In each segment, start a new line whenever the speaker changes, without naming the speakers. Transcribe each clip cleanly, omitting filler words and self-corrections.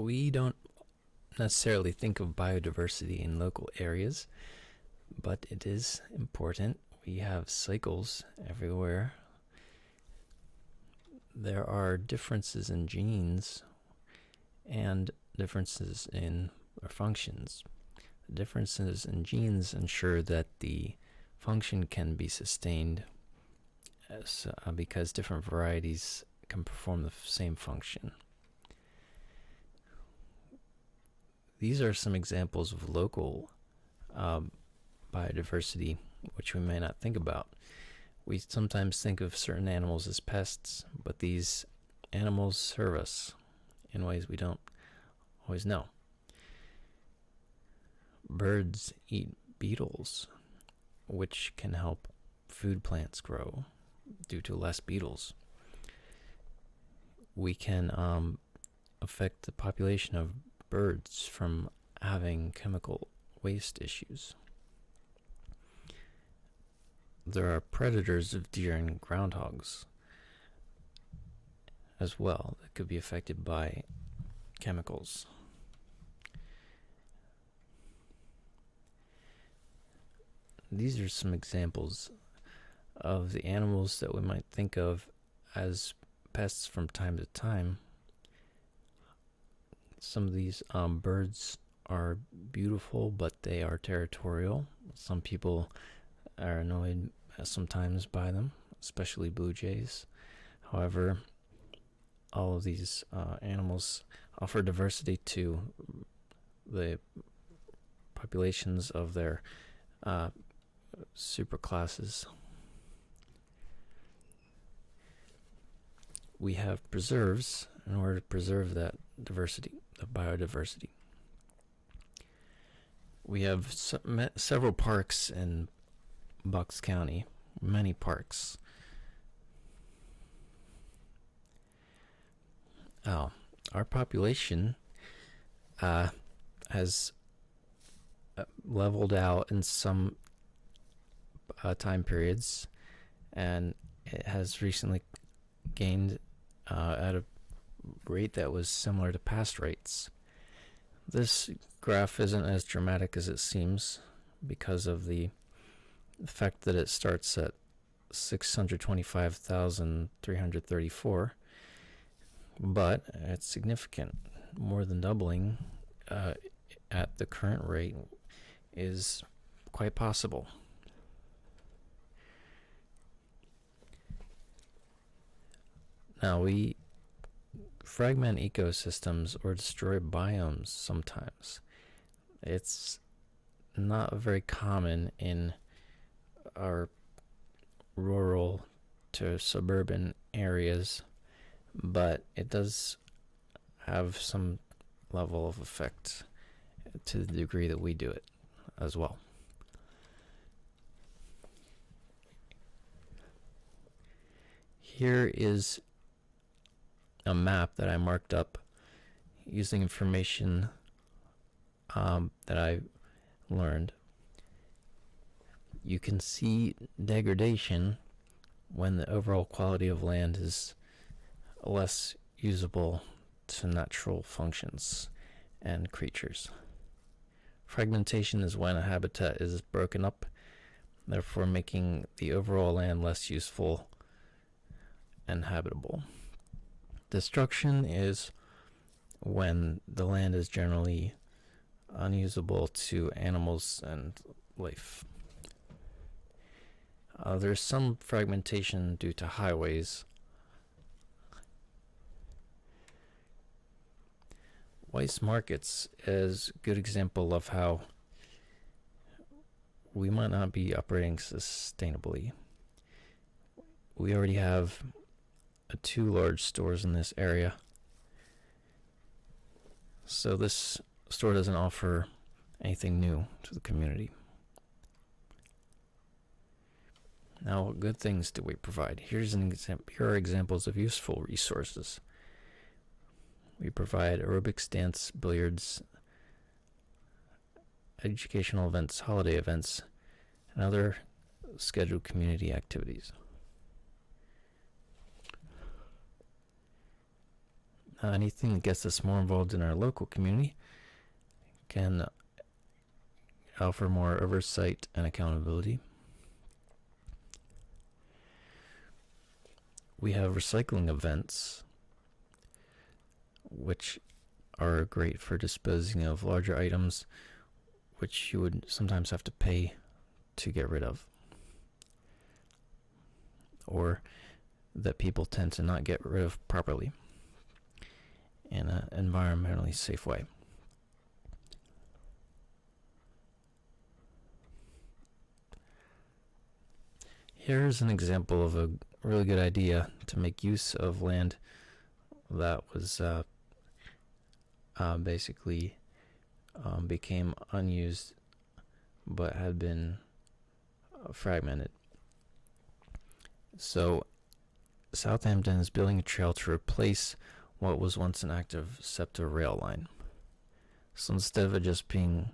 We don't necessarily think of biodiversity in local areas, but it is important. We have cycles everywhere. There are differences in genes and differences in functions. The differences in genes ensure that the function can be sustained because different varieties can perform the same function. These are some examples of local biodiversity, which we may not think about. We sometimes think of certain animals as pests, but these animals serve us in ways we don't always know. Birds eat beetles, which can help food plants grow due to less beetles. We can affect the population of birds from having chemical waste issues. There are predators of deer and groundhogs as well that could be affected by chemicals. These are some examples of the animals that we might think of as pests from time to time. Some of these birds are beautiful, but they are territorial. Some people are annoyed sometimes by them, especially blue jays. However, all of these animals offer diversity to the populations of their superclasses. We have preserves in order to preserve that diversity, the biodiversity. We have several parks in Bucks County, many parks. Our population has leveled out in some time periods, and it has recently gained at a rate that was similar to past rates. This graph isn't as dramatic as it seems because of the fact that it starts at 625,334, but it's significant. More than doubling at the current rate is quite possible. Now, we fragment ecosystems or destroy biomes sometimes. It's not very common in our rural to suburban areas, but it does have some level of effect to the degree that we do it as well. Here is a map that I marked up using information that I learned. You can see degradation when the overall quality of land is less usable to natural functions and creatures. Fragmentation is when a habitat is broken up, therefore making the overall land less useful and habitable. Destruction is when the land is generally unusable to animals and life. There's some fragmentation due to highways. Weiss Markets is a good example of how we might not be operating sustainably. We already have 2 large stores in this area, so this store doesn't offer anything new to the community. Now, what good things do we provide? Here are examples of useful resources. We provide aerobics, dance, billiards, educational events, holiday events, and other scheduled community activities. Anything that gets us more involved in our local community can offer more oversight and accountability. We have recycling events, which are great for disposing of larger items which you would sometimes have to pay to get rid of, or that people tend to not get rid of properly in an environmentally safe way. Here's an example of a really good idea to make use of land that was basically became unused but had been fragmented. So Southampton is building a trail to replace what was once an active SEPTA rail line. So instead of it just being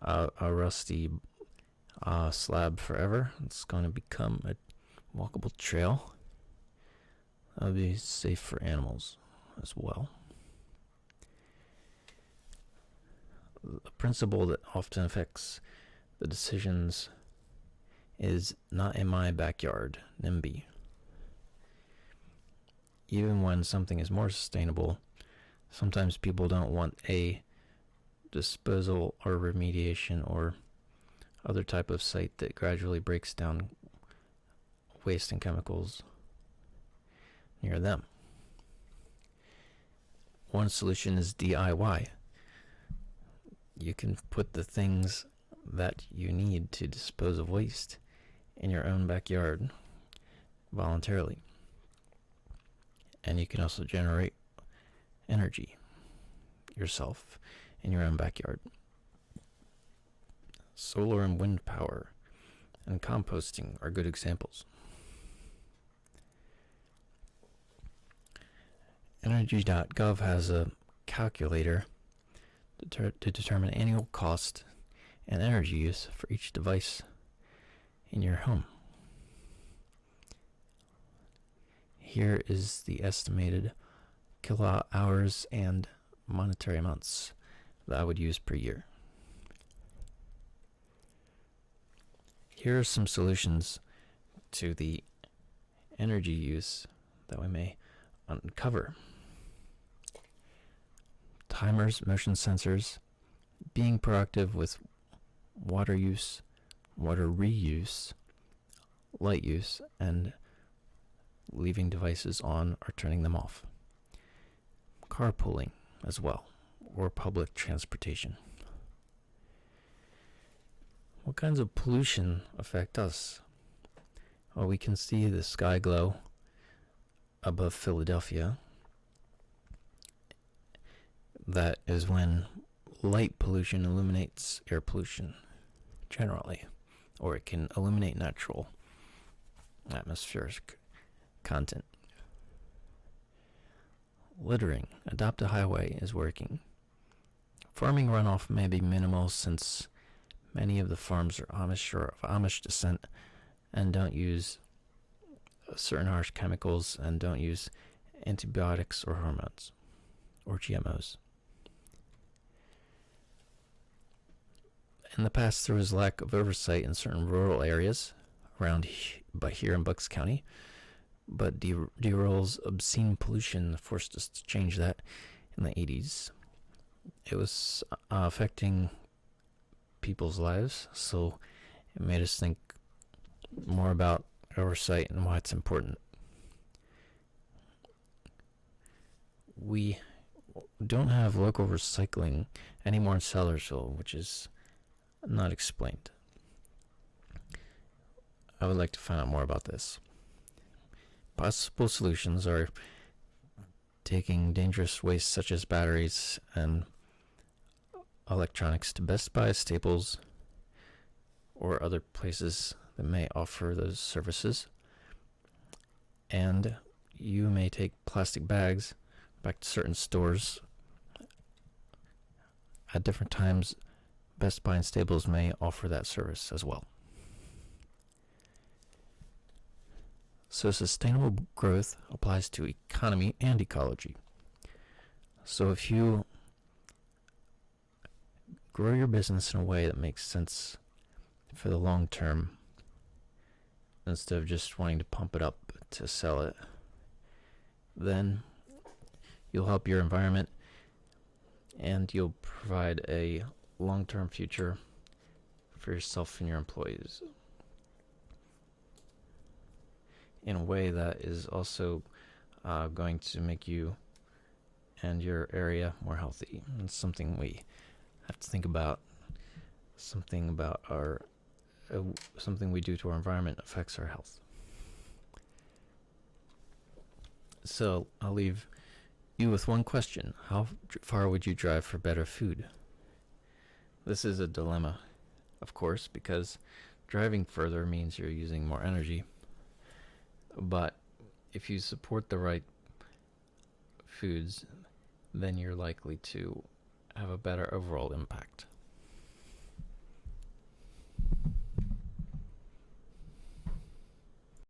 a rusty slab forever, it's going to become a walkable trail. That'll be safe for animals as well. The principle that often affects the decisions is not in my backyard, NIMBY. Even when something is more sustainable, sometimes people don't want a disposal or remediation or other type of site that gradually breaks down waste and chemicals near them. One solution is DIY. You can put the things that you need to dispose of waste in your own backyard voluntarily. And you can also generate energy yourself in your own backyard. Solar and wind power and composting are good examples. Energy.gov has a calculator to determine annual cost and energy use for each device in your home. Here is the estimated kilowatt hours and monetary amounts that I would use per year. Here are some solutions to the energy use that we may uncover. Timers, motion sensors, being proactive with water use, water reuse, light use, and leaving devices on or turning them off. Carpooling as well, or public transportation. What kinds of pollution affect us? Well, we can see the sky glow above Philadelphia. That is when light pollution illuminates air pollution generally, or it can illuminate natural atmospheric content. Littering. Adopt a highway is working. Farming runoff may be minimal since many of the farms are Amish or of Amish descent and don't use certain harsh chemicals and don't use antibiotics or hormones or GMOs. In the past, there was lack of oversight in certain rural areas around here in Bucks County, but D-Roll's obscene pollution forced us to change that in the 80s. It was affecting people's lives, so it made us think more about oversight and why it's important. We don't have local recycling anymore in Sellersville, which is not explained. I would like to find out more about this. Possible solutions are taking dangerous waste such as batteries and electronics to Best Buy, Staples, or other places that may offer those services. And you may take plastic bags back to certain stores at different times. Best Buy and Staples may offer that service as well. So sustainable growth applies to economy and ecology. So if you grow your business in a way that makes sense for the long term, instead of just wanting to pump it up to sell it, then you'll help your environment and you'll provide a long-term future for yourself and your employees in a way that is also going to make you and your area more healthy. It's something we have to think about. Something about our something we do to our environment affects our health. So I'll leave you with one question. How far would you drive for better food? This is a dilemma, of course, because driving further means you're using more energy. But if you support the right foods, then you're likely to have a better overall impact.